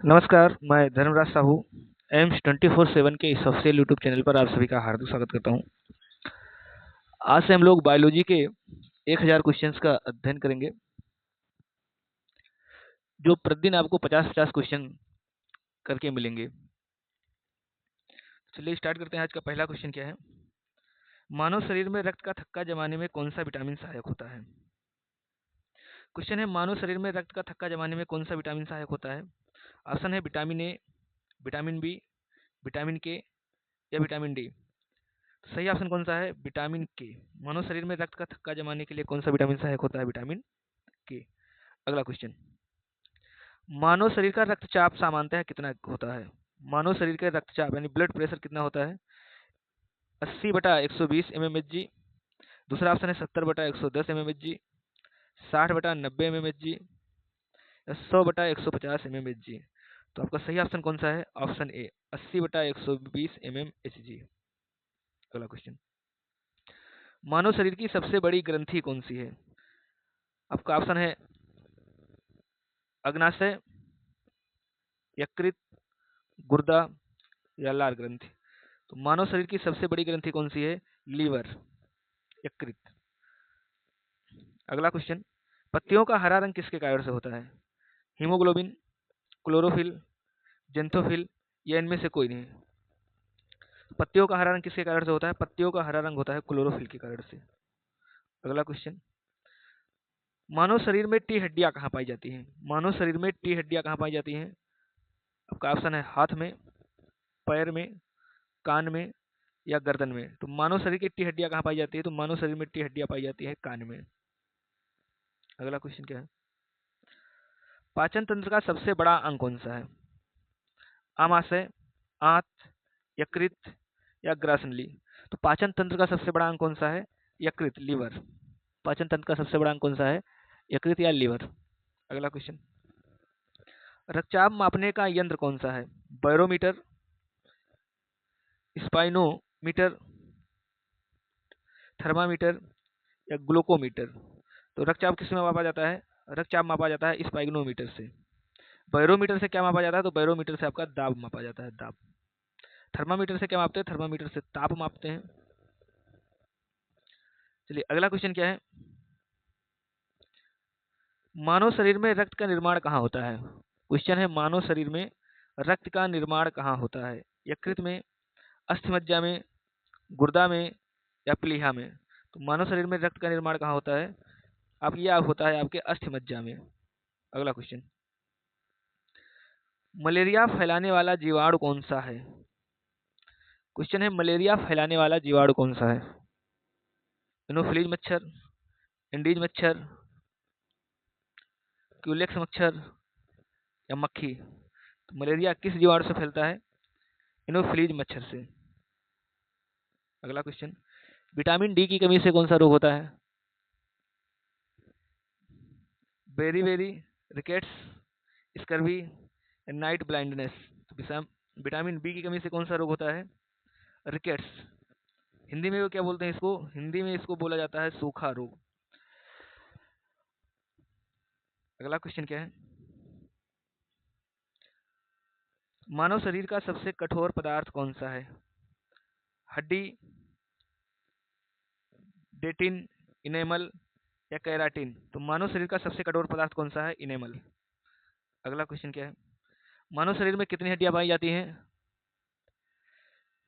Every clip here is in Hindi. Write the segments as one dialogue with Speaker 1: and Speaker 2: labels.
Speaker 1: नमस्कार, मैं धर्मराज साहू एम्स 24/7 के इस ऑफिशियल यूट्यूब चैनल पर आप सभी का हार्दिक स्वागत करता हूं। आज से हम लोग बायोलॉजी के 1000 क्वेश्चंस का अध्ययन करेंगे, जो प्रतिदिन आपको 50-50 क्वेश्चन करके मिलेंगे। चलिए स्टार्ट करते हैं। आज का पहला क्वेश्चन क्या है? मानव शरीर में रक्त का थक्का जमाने में कौन सा विटामिन सहायक होता है? क्वेश्चन है, मानव शरीर में रक्त का थक्का जमाने में कौन सा विटामिन सहायक होता है? ऑप्शन है vitamin A, vitamin B, vitamin K या विटामिन डी। सही ऑप्शन कौन सा है? विटामिन के। मानव शरीर में रक्त का थक्का जमाने के लिए कौन सा विटामिन सहायक होता है? विटामिन के। अगला क्वेश्चन, मानव शरीर का रक्तचाप सामान्यतः कितना होता है? मानव शरीर का रक्तचाप यानी ब्लड प्रेशर कितना होता है? 80/120 mmHg। दूसरा ऑप्शन है 70/110 mmHg, 60/90 mmHg या 100/150 mmHg। तो आपका सही ऑप्शन कौन सा है? Option A, 80/120 mmHg। अगला क्वेश्चन, मानव शरीर की सबसे बड़ी ग्रंथि कौन सी है? आपका ऑप्शन है अग्नाशय, यकृत, गुर्दा या लार ग्रंथि। तो मानव शरीर की सबसे बड़ी ग्रंथि कौन सी है? लीवर, यकृत। अगला क्वेश्चन, पत्तियों का हरा रंग किसके कारण से होता है? हीमोग्लोबिन, क्लोरोफिल, जेंथोफिल या इनमें से कोई नहीं? पत्तियों का हरा रंग किसके कारण से होता है? पत्तियों का हरा रंग होता है क्लोरोफिल के कारण से। अगला क्वेश्चन, मानव शरीर में टी हड्डियां कहाँ पाई जाती हैं? मानव शरीर में टी हड्डियां कहाँ पाई जाती हैं? आपका ऑप्शन है हाथ में, पैर में, कान में या गर्दन में। तो मानव शरीर की टी हड्डियां कहाँ पाई जाती है? तो मानव शरीर में टी हड्डियां पाई जाती है कान में। अगला क्वेश्चन क्या है, पाचन तंत्र का सबसे बड़ा अंग कौन सा है? आमाशय, आंत, यकृत या ग्रासनली। तो पाचन तंत्र का सबसे बड़ा अंग कौन सा है? यकृत, लीवर। पाचन तंत्र का सबसे बड़ा अंग कौन सा है? यकृत या लीवर। अगला क्वेश्चन, रक्तचाप मापने का यंत्र कौन सा है? बैरोमीटर, स्पाइनोमीटर, थर्मामीटर या ग्लूकोमीटर। तो रक्तचाप किसमें मापा जाता है? रक्तचाप मापा जाता है स्पाइगनोमीटर से। बैरोमीटर से क्या मापा जाता है? तो बैरोमीटर से आपका दाब मापा जाता है, दाब। थर्मामीटर से क्या मापते हैं? थर्मामीटर से ताप मापते हैं। चलिए अगला क्वेश्चन क्या है, मानव शरीर में रक्त का निर्माण कहाँ होता है? क्वेश्चन है, मानव शरीर में रक्त का निर्माण कहाँ होता है? यकृत में, अस्थिमज्जा में, गुर्दा में या प्लीहा में। तो मानव शरीर में रक्त का निर्माण कहाँ होता है? आप ये होता है आपके अस्थिमज्जा में। अगला क्वेश्चन, मलेरिया फैलाने वाला जीवाणु कौन सा है? क्वेश्चन है, मलेरिया फैलाने वाला जीवाणु कौन सा है? एनोफिलीज मच्छर, एंडीज मच्छर, क्यूलेक्स मच्छर या मक्खी। तो मलेरिया किस जीवाणु से फैलता है? एनोफिलीज मच्छर से। अगला क्वेश्चन, विटामिन डी की कमी से कौन सा रोग होता है? बेरी रिकेट्स, स्कर्वी, नाइट ब्लाइंडनेस। तो विटामिन बी की कमी से कौन सा रोग होता है? रिकेट्स। हिंदी में वो क्या बोलते हैं इसको? हिंदी में इसको बोला जाता है सूखा रोग। अगला क्वेश्चन क्या है, मानव शरीर का सबसे कठोर पदार्थ कौन सा है? हड्डी, डेटिन, इनेमल या कैराटिन। तो मानव शरीर का सबसे कठोर पदार्थ कौन सा है? इनेमल। अगला क्वेश्चन क्या है, मानव शरीर में कितनी हड्डियां पाई जाती हैं?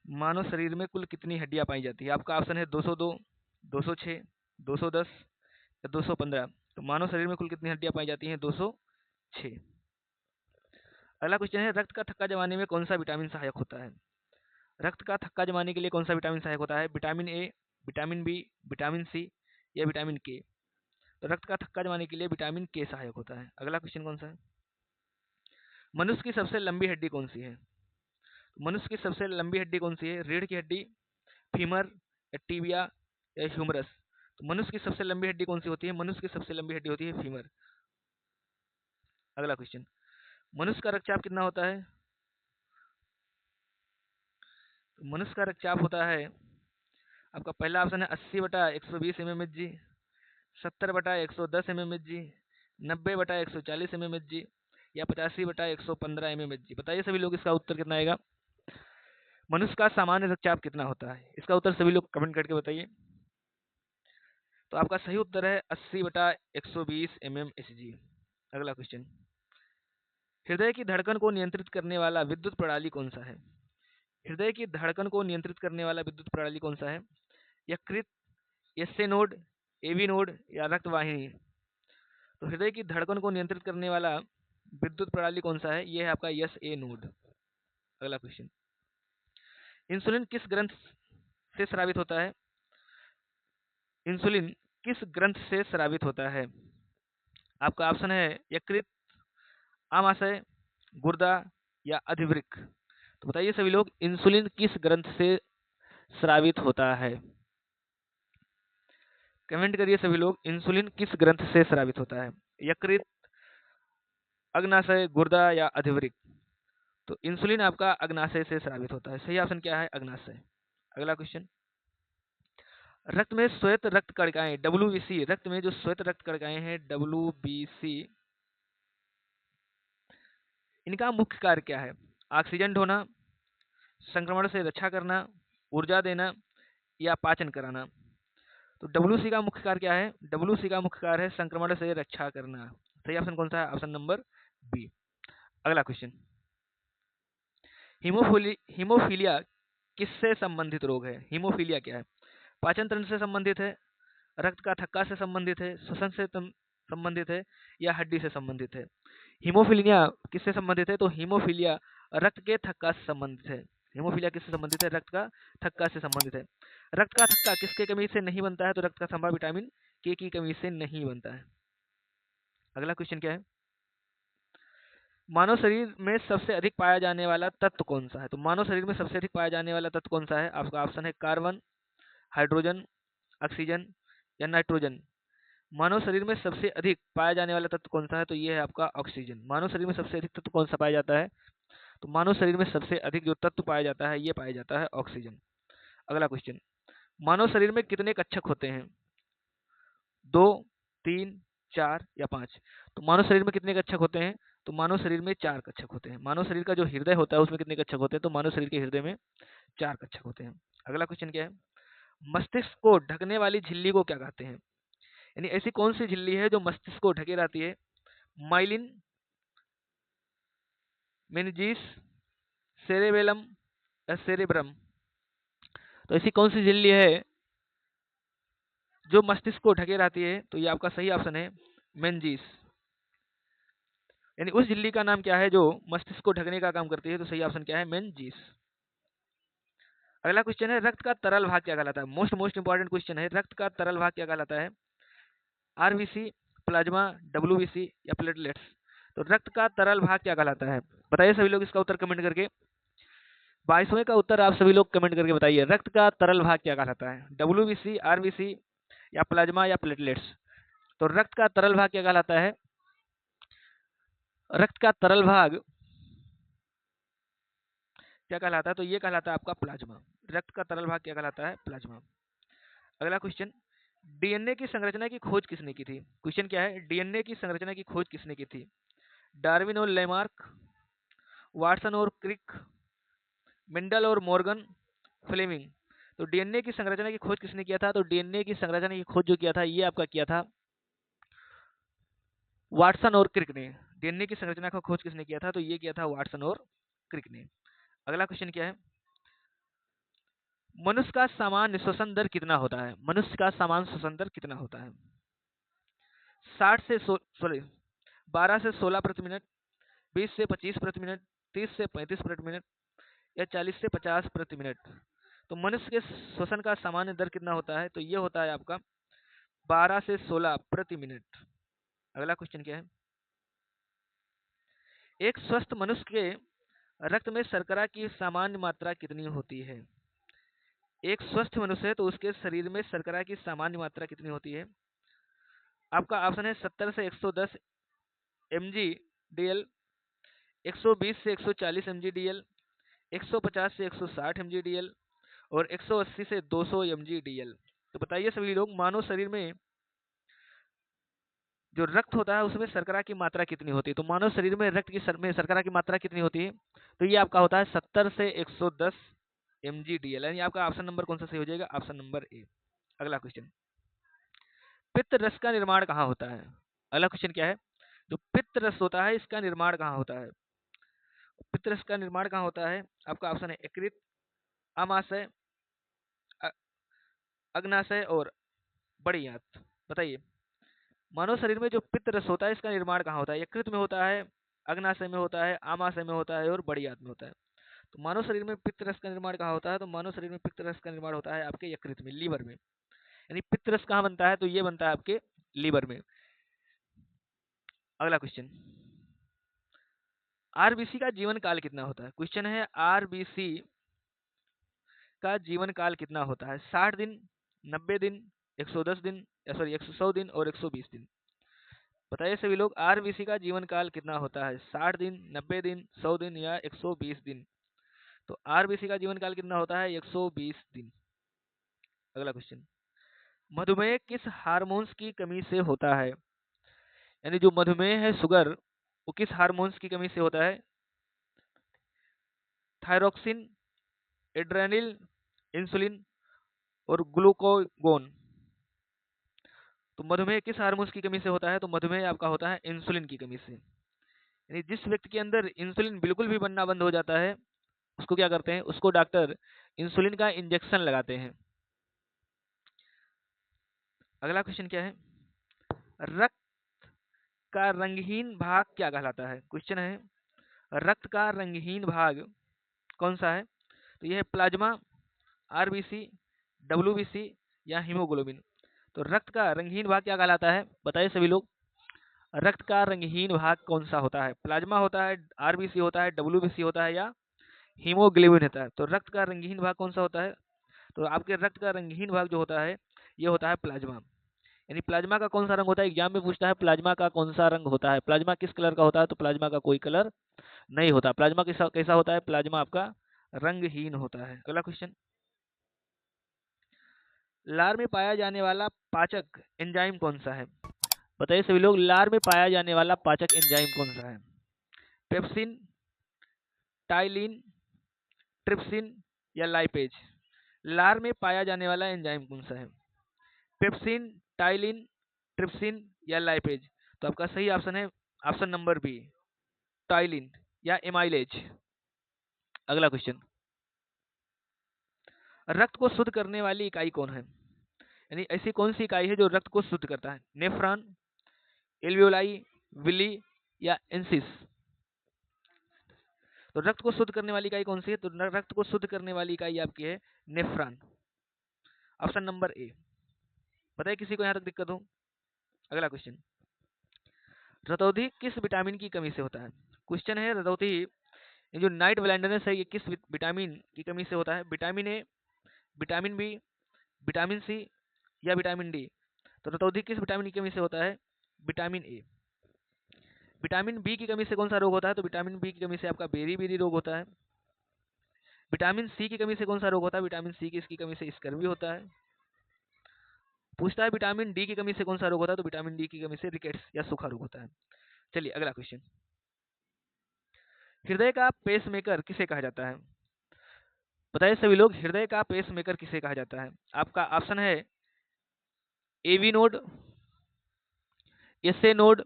Speaker 1: मानव शरीर में कुल कितनी हड्डियां पाई जाती है? आपका ऑप्शन है 202, 206, 210 या 215। तो मानव शरीर में कुल कितनी हड्डियां पाई जाती हैं? 206। अगला क्वेश्चन है, रक्त का थक्का जमाने में कौन सा विटामिन सहायक होता है? रक्त का थक्का जमाने के लिए कौन सा विटामिन सहायक होता है? Vitamin A, vitamin B, vitamin C या विटामिन के। तो रक्त का थक्का जमाने के लिए विटामिन के सहायक होता है। अगला क्वेश्चन कौन सा है, मनुष्य की सबसे लंबी हड्डी कौन सी है? मनुष्य की सबसे लंबी हड्डी कौन सी है? रीढ़ की हड्डी, फीमर या टीबिया या ह्यूमरस। तो मनुष्य की सबसे लंबी हड्डी कौन सी होती है? मनुष्य की सबसे लंबी हड्डी होती है फीमर। अगला क्वेश्चन, मनुष्य का रक्तचाप कितना होता है? तो मनुष्य का रक्तचाप होता है, आपका पहला ऑप्शन है 80/120 mmHg, 70/110 mmHg, 90/140 mmHg या 85/115 mmHg? बताइए सभी लोग, इसका उत्तर कितना आएगा? मनुष्य का सामान्य रक्तचाप कितना होता है? इसका उत्तर सभी लोग कमेंट करके बताइए। तो आपका सही उत्तर है 80/120 mmHg। अगला क्वेश्चन, हृदय की धड़कन को नियंत्रित करने वाला विद्युत प्रणाली कौन सा है? हृदय की धड़कन को नियंत्रित करने वाला विद्युत प्रणाली कौन सा है? यकृत, एसए नोड, एवी नोड या रक्तवाहिनी? तो हृदय की धड़कन को नियंत्रित करने वाला विद्युत प्रणाली कौन सा है? ये है आपका एसए नोड। अगला क्वेश्चन, इंसुलिन किस ग्रंथ से स्रावित होता है? इंसुलिन किस ग्रंथ से स्रावित होता है? आपका ऑप्शन है यकृत, आमाशय, गुर्दा या अधिवृक्क। तो बताइए सभी लोग, इंसुलिन किस ग्रंथ से स्रावित होता है? कमेंट करिए सभी लोग, इंसुलिन किस ग्रंथ से स्रावित होता है? यकृत, अग्नाशय, गुर्दा या अधिवृक्क? तो इंसुलिन आपका अग्नाशय से स्रावित होता है। सही ऑप्शन क्या है? अग्नाशय। अगला क्वेश्चन, रक्त में श्वेत रक्त कणिकाएं WBC, रक्त में जो श्वेत रक्त कणिकाएं हैं WBC, इनका मुख्य कार्य क्या है? ऑक्सीजन ढोना, संक्रमण से रक्षा करना, ऊर्जा देना या पाचन कराना? तो WBC का मुख्य कार्य क्या है? WBC का मुख्य कार्य है संक्रमण से रक्षा करना। सही ऑप्शन कौन सा है? Option number B. अगला क्वेश्चन, हीमोफीलिया किससे संबंधित रोग है? हीमोफीलिया क्या है? पाचन तंत्र से संबंधित है, रक्त का थक्का से संबंधित है, श्वसन से संबंधित है या हड्डी से संबंधित है? हीमोफीलिया किससे संबंधित है? तो हीमोफीलिया रक्त के थक्का से संबंधित है। हीमोफीलिया किससे संबंधित है? रक्त का थक्का से संबंधित है। रक्त का थक्का किसके कमी से नहीं बनता है? तो रक्त का थक्का विटामिन के की कमी से नहीं बनता है। अगला क्वेश्चन क्या है, मानव शरीर में सबसे अधिक पाया जाने वाला तत्व कौन सा है? तो मानव शरीर में सबसे अधिक पाया जाने वाला तत्व कौन सा है? आपका ऑप्शन है कार्बन, हाइड्रोजन, ऑक्सीजन या नाइट्रोजन? मानव शरीर में सबसे अधिक पाया जाने वाला तत्व कौन सा है? तो ये है आपका ऑक्सीजन। मानव शरीर में सबसे अधिक तत्व कौन सा पाया जाता है? तो मानव शरीर में सबसे अधिक जो तत्व पाया जाता है ये पाया जाता है ऑक्सीजन। अगला क्वेश्चन, मानव शरीर में कितने कक्षक होते हैं? 2, 3, 4 या 5? तो मानव शरीर में कितने कक्षक होते हैं? तो मानव शरीर में 4 कक्षक होते हैं। मानव शरीर का जो हृदय होता है उसमें कितने कक्षक होते हैं? तो मानव शरीर के हृदय में 4 कक्षक होते हैं। अगला क्वेश्चन क्या है, मस्तिष्क को ढकने वाली झिल्ली को क्या कहते हैं? यानी ऐसी कौन सी झिल्ली है जो मस्तिष्क को ढके रहती है? माइलिन, मेनिंजिस, सेरेबेलम या सेरेब्रम? तो ऐसी कौन सी झिल्ली है जो मस्तिष्क को ढके रहती है? तो ये आपका सही ऑप्शन है मेनिंजिस। यानी उस झिल्ली का नाम क्या है जो मस्तिष्क को ढकने का काम करती है? तो सही ऑप्शन क्या है? मेनिंजिस। अगला क्वेश्चन है, रक्त का तरल भाग क्या कहलाता है? मोस्ट इंपॉर्टेंट क्वेश्चन है, रक्त का तरल भाग क्या कहलाता है? आरबीसी, प्लाज्मा, डब्ल्यूबीसी या प्लेटलेट्स? तो रक्त का तरल भाग क्या कहलाता है? बताइए सभी लोग इसका उत्तर कमेंट करके। 22वें का उत्तर आप सभी लोग कमेंट करके बताइए, रक्त का तरल भाग क्या कहलाता है? डब्ल्यूबीसी, आरबीसी या प्लाज्मा या प्लेटलेट्स? तो रक्त का तरल भाग क्या कहलाता है? रक्त का तरल भाग क्या कहलाता है? तो ये कहलाता है आपका प्लाज्मा। रक्त का तरल भाग क्या कहलाता है? प्लाज्मा। अगला क्वेश्चन, डीएनए की संरचना की खोज किसने की थी? क्वेश्चन क्या है, डीएनए की संरचना की खोज किसने की थी? डार्विन और लेमार्क, वाटसन और क्रिक, मेंडल और मॉर्गन, फ्लेमिंग? तो डीएनए की संरचना की खोज किसने किया था? तो डीएनए की संरचना की खोज जो किया था ये आपका किया था वाटसन और क्रिक ने। डीएनए की संरचना का खोज किसने किया था? तो ये किया था वाटसन और क्रिक ने। अगला क्वेश्चन क्या है, मनुष्य का सामान्य श्वसन दर कितना होता है? मनुष्य का सामान्य श्वसन दर कितना होता है? 12 से 16 प्रति मिनट, 20 से 25 प्रति मिनट, 30 से 35 प्रति मिनट या 40 से 50 प्रति मिनट? तो मनुष्य के श्वसन का सामान्य दर कितना होता है? तो ये होता है आपका 12 से 16 प्रति मिनट। अगला क्वेश्चन क्या है, एक स्वस्थ मनुष्य के रक्त में शर्करा की सामान्य मात्रा कितनी होती है? एक स्वस्थ मनुष्य है तो उसके शरीर में शर्करा की सामान्य मात्रा कितनी होती है? आपका ऑप्शन है 70 से 110 mg/dl, 120 से 140 mg/dl, 150 से 160 mg/dl और 180 से 200 mg/dl। तो बताइए सभी लोग, मानव शरीर में जो रक्त होता है उसमें शर्करा की मात्रा कितनी होती है? तो मानव शरीर में रक्त की में शर्करा की मात्रा कितनी होती है? तो ये आपका होता है 70 से 110 mgdl, यानी आपका ऑप्शन नंबर कौन सा सही हो जाएगा? ऑप्शन नंबर ए। अगला क्वेश्चन, पित्त रस का निर्माण कहाँ होता है? अगला क्वेश्चन क्या है? जो पित्त रस होता है इसका निर्माण कहाँ होता है? पित्त रस का निर्माण कहाँ होता है? आपका ऑप्शन है यकृत, आमाशय, अ- अग्नाशय और बड़ी आंत। बताइए, मानव शरीर में जो पित्त रस होता है इसका निर्माण कहाँ होता है? यकृत में होता है, अग्नाशय में होता है, आमाशय में होता है और बड़ी आंत में होता है। तो मानव शरीर में पित्त रस का निर्माण कहाँ होता है? तो मानव शरीर में पित्त रस का निर्माण होता है आपके यकृत में, लीवर में। यानी पित्त रस कहाँ बनता है? तो ये बनता है आपके लीवर में। अगला क्वेश्चन, आरबीसी का जीवन काल कितना होता है? क्वेश्चन है आरबीसी का जीवन काल कितना होता है? 60 दिन, 90 दिन, 110 दिन, सॉरी 100 दिन और 120 दिन। बताइए सभी लोग, आरबीसी का जीवन काल कितना होता है? 60 दिन, 90 दिन, 100 दिन या 120 दिन? तो आरबीसी का जीवन काल कितना होता है? 120 दिन। अगला क्वेश्चन, मधुमेह किस हार्मोन्स की कमी से होता है? यानी जो मधुमेह है, शुगर, वो किस हार्मोन्स की कमी से होता है? थायरोक्सिन, एड्रेनलिन, इंसुलिन और ग्लूकागोन। तो मधुमेह किस हार्मोन्स की कमी से होता है? तो मधुमेह आपका होता है इंसुलिन की कमी से। यानी जिस व्यक्ति के अंदर इंसुलिन बिल्कुल भी बनना बंद हो जाता है, उसको क्या करते हैं? उसको डॉक्टर इंसुलिन का इंजेक्शन लगाते हैं। अगला क्वेश्चन क्या है? रक्त का रंगहीन भाग क्या कहलाता है? क्वेश्चन है, रक्त का रंगहीन भाग कौन सा है? तो यह है प्लाज्मा, आरबीसी, डब्ल्यूबीसी या हीमोग्लोबिन। तो रक्त का रंगहीन भाग क्या कहलाता है? बताइए सभी लोग, रक्त का रंगहीन भाग कौन सा होता है? प्लाज्मा होता है, आरबीसी होता है, डब्ल्यूबीसी होता है या हीमोग्लोबिन होता है? तो रक्त का रंगहीन भाग कौन सा होता है? तो आपके रक्त का रंगहीन भाग जो होता है, ये होता है प्लाज्मा। यानी प्लाज्मा का कौन सा रंग होता है? एग्जाम में पूछता है प्लाज्मा का कौन सा रंग होता है, प्लाज्मा किस कलर का होता है? तो प्लाज्मा का कोई कलर नहीं होता। प्लाज्मा कैसा कैसा होता है? प्लाज्मा आपका रंगहीन होता है। अगला क्वेश्चन, लार में पाया जाने वाला पाचक एंजाइम कौन सा है? बताइए सभी लोग, लार में पाया जाने वाला पाचक एंजाइम कौन सा है? पेप्सिन, टाइलिन, ट्रिप्सिन या लाइपेज? लार में पाया जाने वाला एंजाइम कौन सा है? पेप्सिन, टाइलिन, ट्रिप्सिन या लाइपेज? तो आपका सही ऑप्शन है ऑप्शन नंबर बी, टाइलिन या एमाइलेज। अगला क्वेश्चन, रक्त को शुद्ध करने वाली इकाई कौन है? यानी ऐसी कौन सी इकाई है जो रक्त को शुद्ध करता है? नेफ्रॉन, एल्वियोलाई, विली या एंसिस? तो रक्त को शुद्ध करने वाली इकाई कौन सी है? तो रक्त को शुद्ध करने वाली इकाई आपकी है नेफ्रॉन, ऑप्शन नंबर ए। बताइए किसी को यहाँ तक दिक्कत हो? अगला क्वेश्चन, रतौंधी किस विटामिन की कमी से होता है? क्वेश्चन है, रतौंधी, ये जो नाइट ब्लाइंडनेस है, ये किस विटामिन की कमी से होता है? Vitamin A, vitamin B, vitamin C या विटामिन डी? तो रतौंधी किस विटामिन की कमी से होता है? Vitamin A. विटामिन बी की कमी से कौन सा रोग होता है? तो विटामिन बी की कमी से आपका बेरी बेरी रोग होता है। विटामिन सी की कमी से कौन सा रोग होता है? विटामिन सी की इसकी कमी से स्कर्वी होता है। पूछता है विटामिन डी की कमी से कौन सा रोग होता है? तो विटामिन डी की कमी से रिकेट्स या सूखा रोग होता है। चलिए अगला क्वेश्चन, हृदय का पेसमेकर किसे कहा जाता है? बताइए सभी लोग, हृदय का पेसमेकर किसे कहा जाता है? आपका ऑप्शन है AV node, SA node,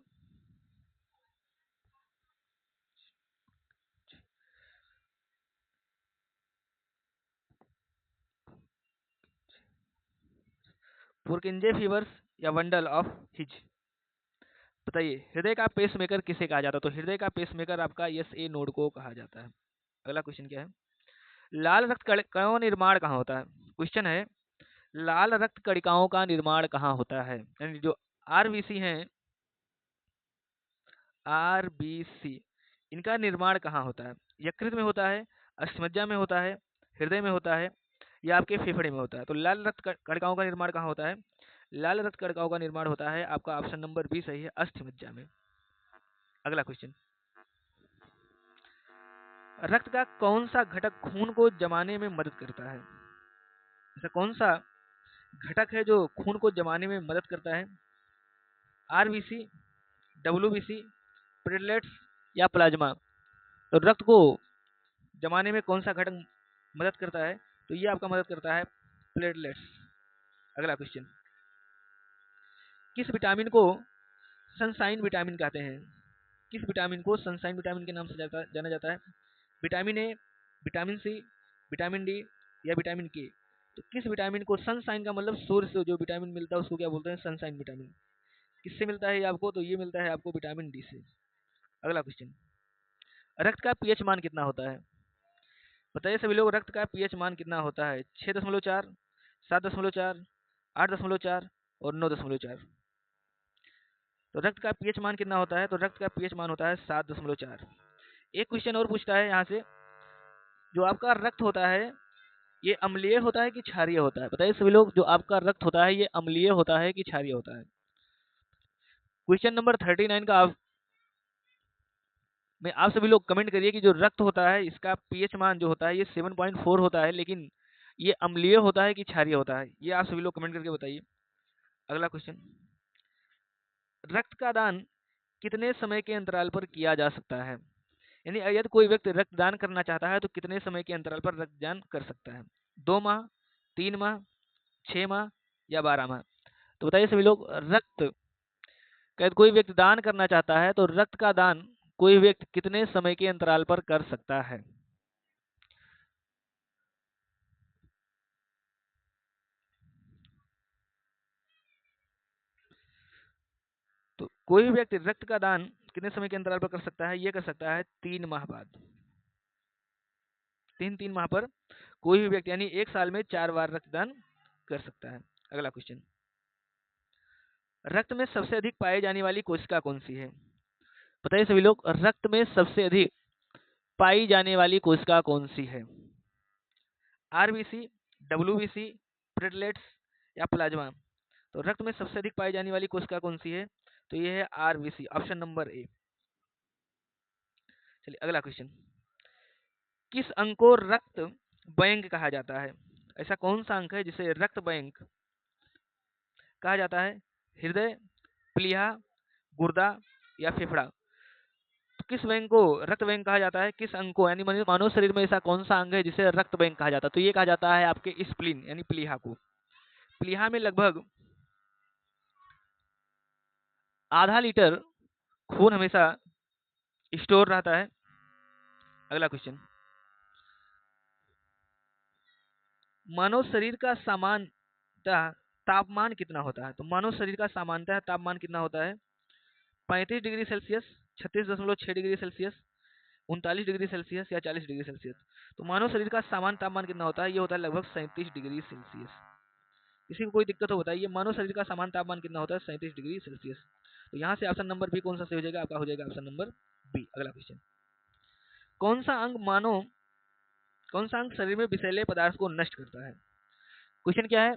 Speaker 1: Purkinje fibres या वंडल ऑफ हिज? बताइए, हृदय का पेसमेकर किसे कहा जाता है? तो हृदय का पेसमेकर आपका एसए नोड को कहा जाता है। अगला क्वेश्चन क्या है? लाल रक्त कणिकाओं का निर्माण कहाँ होता है? क्वेश्चन है, लाल रक्त कणिकाओं का निर्माण कहाँ होता है? यानी जो आरबीसी हैं, आरबीसी, इनका निर्माण कहाँ होता है? यकृत में होता है, अस्थिमज्जा में होता है, हृदय में होता है या आपके फेफड़े में होता है? तो लाल रक्त कणिकाओं का निर्माण कहाँ होता है? लाल रक्त कणिकाओं का निर्माण होता है, आपका ऑप्शन नंबर बी सही है, अस्थिमज्जा में। अगला क्वेश्चन, रक्त का कौन सा घटक खून को जमाने में मदद करता है? ऐसा कौन सा घटक है जो खून को जमाने में मदद करता है? आरबीसी, WBC, प्लेटलेट्स या प्लाज्मा। तो रक्त को जमाने में कौन सा घटक मदद करता है? तो ये आपका मदद करता है प्लेटलेट्स। अगला क्वेश्चन, किस विटामिन को सनशाइन विटामिन कहते हैं? किस विटामिन को सनशाइन विटामिन के नाम से जाना जाता है? Vitamin A, vitamin C, vitamin D या विटामिन के? तो किस विटामिन को सनशाइन का मतलब सूर्य से जो विटामिन मिलता है उसको क्या बोलते हैं? Sunshine vitamin. किससे मिलता है ये आपको? तो ये मिलता है आपको विटामिन डी से। अगला क्वेश्चन, रक्त का पीएच मान कितना होता है? बताइए सभी लोग, रक्त का पीएच मान कितना होता है? 6.4, 7.4, 8.4 और 9.4। तो रक्त का पीएच मान कितना होता है? तो रक्त का पीएच मान होता है 7.4। एक क्वेश्चन और पूछता है यहाँ से, जो आपका रक्त होता है ये अम्लीय होता है कि क्षारीय होता है? बताइए सभी लोग, जो आपका रक्त होता है ये अम्लीय होता है कि क्षारीय होता है? क्वेश्चन नंबर 39 का आप सभी लोग कमेंट करिए कि जो रक्त होता है इसका पीएच मान जो होता है ये 7.4 होता है, लेकिन ये अम्लीय होता है कि क्षारीय होता है? ये आप सभी लोग कमेंट करके बताइए। अगला क्वेश्चन, रक्त का दान कितने समय के अंतराल पर किया जा सकता है? यानी यदि कोई व्यक्ति रक्तदान करना चाहता है तो कितने समय के अंतराल पर रक्तदान कर सकता है? 2 माह, 3 माह, 6 माह या 12 माह? तो बताइए सभी लोग, रक्त का यदि कोई व्यक्ति दान करना चाहता है तो रक्त का दान कोई व्यक्ति कितने समय के अंतराल पर कर सकता है? तो कोई भी व्यक्ति रक्त का दान कितने समय के अंतराल पर कर सकता है? ये कर सकता है 3 माह बाद। 3 माह पर कोई भी व्यक्ति यानी 1 साल में 4 बार रक्तदान कर सकता है। अगला क्वेश्चन, रक्त में सबसे अधिक पाई जाने वाली कोशिका कौन सी है? बताइए सभी लोग, रक्त में सबसे अधिक पाई जाने वाली कोशिका कौन सी है? आरबीसी, डब्ल्यूबीसी, प्लेटलेट्स या प्लाज्मा? तो रक्त में सबसे अधिक पाई जाने वाली कोशिका कौन सी है? तो ये है आरबीसी, ऑप्शन नंबर ए। चलिए अगला क्वेश्चन, किस अंग को रक्त बैंक कहा जाता है? ऐसा कौन सा अंग है जिसे रक्त बैंक कहा जाता है? हृदय, प्लीहा, गुर्दा या फेफड़ा? तो किस बैंक को रक्त बैंक कहा जाता है? किस अंग को, यानी मानव शरीर में ऐसा कौन सा अंग है जिसे रक्त बैंक कहा जाता है? तो ये कहा जाता है आपके स्प्लीन यानी प्लीहा को। प्लीहा में लगभग आधा लीटर खून हमेशा स्टोर रहता है। अगला क्वेश्चन, मानव शरीर का सामान्यतः तापमान कितना होता है? तो मानव शरीर का सामान्यतः तापमान कितना होता है? 35 degree Celsius, 36.6 degree Celsius, 39 degree Celsius या 40 डिग्री सेल्सियस? तो मानव शरीर का सामान्य तापमान कितना होता है? ये होता है लगभग 37 डिग्री सेल्सियस। किसी को कोई दिक्कत हो बताइए, मानव शरीर का सामान्य तापमान कितना होता है? 37 डिग्री सेल्सियस। तो यहाँ से ऑप्शन नंबर बी कौन सा सही हो जाएगा? आपका हो जाएगा ऑप्शन नंबर बी। अगला क्वेश्चन, कौन सा अंग कौन सा अंग शरीर में विषैले पदार्थ को नष्ट करता है? क्वेश्चन क्या है?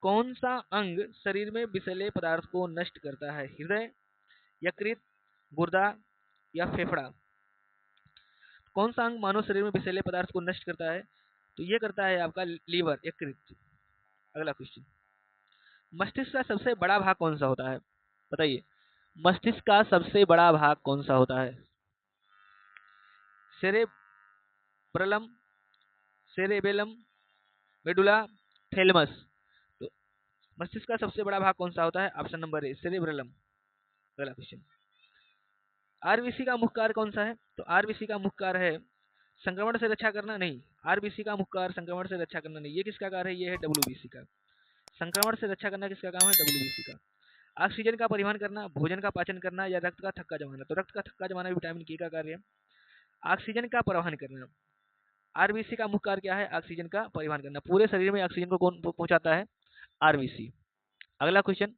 Speaker 1: कौन सा अंग शरीर में विषैले पदार्थ को नष्ट करता है? हृदय, यकृत, गुर्दा या फेफड़ा? कौन सा अंग मानव शरीर में विषैले पदार्थ को नष्ट करता है? तो ये करता है आपका लीवर, यकृत। अगला क्वेश्चन, मस्तिष्क का सबसे बड़ा भाग कौन सा होता है? बताइए, मस्तिष्क का सबसे बड़ा भाग कौन सा होता है? सेरेब्रलम, सेरेबेलम, मेडुला, थैलेमस? तो मस्तिष्क का सबसे बड़ा भाग कौन सा होता है? Option number A, cerebellum. अगला क्वेश्चन, आरबीसी का मुख्य कार्य कौन सा है? तो आरबीसी का मुख्य कार्य है संक्रमण से रक्षा करना। नहीं, आरबीसी का मुख्य कार्य संक्रमण से रक्षा करना नहीं। ये किसका कार्य है? ये है डब्ल्यूबीसी का। संक्रमण से रक्षा करना किसका काम है? डब्ल्यूबीसी का। ऑक्सीजन का परिवहन करना, भोजन का पाचन करना या रक्त का थक्का जमाना? तो रक्त का थक्का जमाना विटामिन के का कार्य है। ऑक्सीजन का परिवहन करना, आरबीसी का मुख्य कार्य क्या है? ऑक्सीजन का परिवहन करना। पूरे शरीर में ऑक्सीजन को कौन पहुंचाता है? आरबीसी। अगला क्वेश्चन,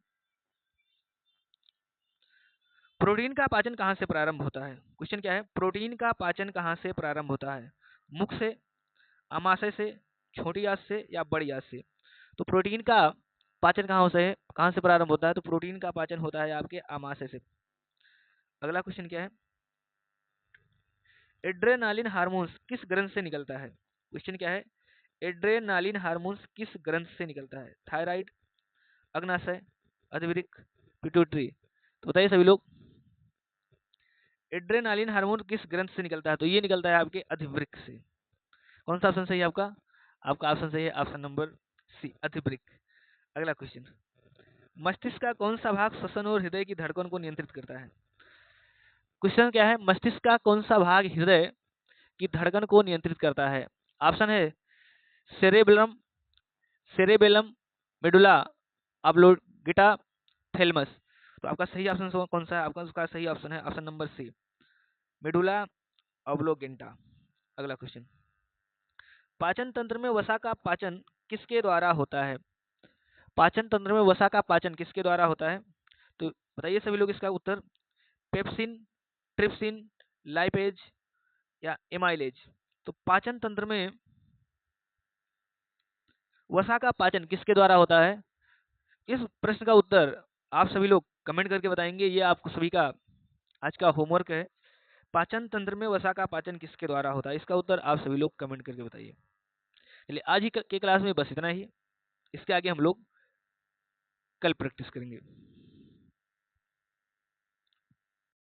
Speaker 1: प्रोटीन का पाचन कहाँ से प्रारंभ होता है? क्वेश्चन क्या है? प्रोटीन का पाचन कहाँ से प्रारंभ होता है? मुख से, अमाशय से, छोटी आंत से या बड़ी आंत से? तो प्रोटीन का पाचन कहाँ से प्रारंभ होता है? तो प्रोटीन का पाचन होता है आपके अमाशय से। अगला क्वेश्चन क्या है? एड्रेनालिन हार्मोन्स किस ग्रंथ से निकलता है? क्वेश्चन क्या है? एड्रेनालिन हार्मोन्स किस ग्रंथ से निकलता है? थायराइड, अग्नाशय, अधविरिक, पिट्यूटरी? तो बताइए सभी लोग, एड्रेनालिन हार्मोन किस ग्रंथ से निकलता है? तो ये निकलता है आपके अधिवृक्क से। कौन सा ऑप्शन सही है आपका? आपका ऑप्शन सही है ऑप्शन नंबर सी, अधिवृक्क। अगला क्वेश्चन, मस्तिष्क का कौन सा भाग श्वसन और हृदय की धड़कन को नियंत्रित करता है? क्वेश्चन क्या है, मस्तिष्क का कौन सा भाग हृदय की धड़कन को नियंत्रित करता है? ऑप्शन है cerebellum, cerebellum, medulla oblongata, thalamus. तो आपका सही ऑप्शन कौन सा है? आपका उसका सही ऑप्शन है option number C, medulla oblongata. अगला क्वेश्चन, पाचन तंत्र में वसा का पाचन किसके द्वारा होता है? पाचन तंत्र में वसा का पाचन किसके द्वारा होता है? तो बताइए सभी लोग इसका उत्तर। पेप्सिन, ट्रिप्सिन, लाइपेज या एमाइलेज। तो पाचन तंत्र में वसा का पाचन किसके द्वारा होता है? इस प्रश्न का उत्तर आप सभी लोग कमेंट करके बताएंगे। ये आपको सभी का आज का होमवर्क है। पाचन तंत्र में वसा का पाचन किसके द्वारा होता है? इसका उत्तर आप सभी लोग कमेंट करके बताइए। चलिए आज ही के क्लास में बस इतना ही। इसके आगे हम लोग कल प्रैक्टिस करेंगे।